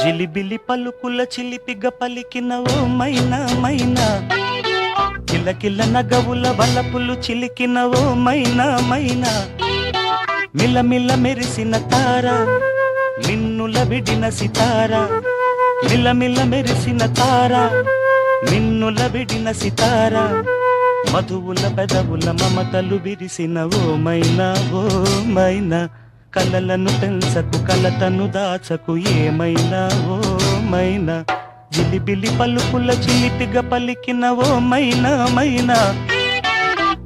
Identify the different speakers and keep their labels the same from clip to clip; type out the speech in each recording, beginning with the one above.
Speaker 1: జిలిబిలి పలుకుల చిలిపిగ పలికిన ఓ మైనా మైనా, కిలకిల నగవుల వలపులు చిలికిన ఓ మైనా మైనా, మిలమిల మెరిసిన తార మిన్నుల విడిన సితార, మిలమిల మెరిసిన తార మిన్నుల విడిన సితార, మధువుల పెదవుల మమతలు విరిసిన ఓ మైనా ఓ మైనా, కలలను పెంచకు కలతను దాచకు ఏమైనా ఓ మైనా, జిలిబిలి పలుకుల చిలిపిగ పలికిన ఓ మైనా మైనా,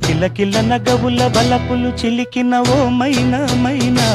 Speaker 1: కిలకిల నగవుల బలపులు చిలికిన ఓ మైనా మైనా.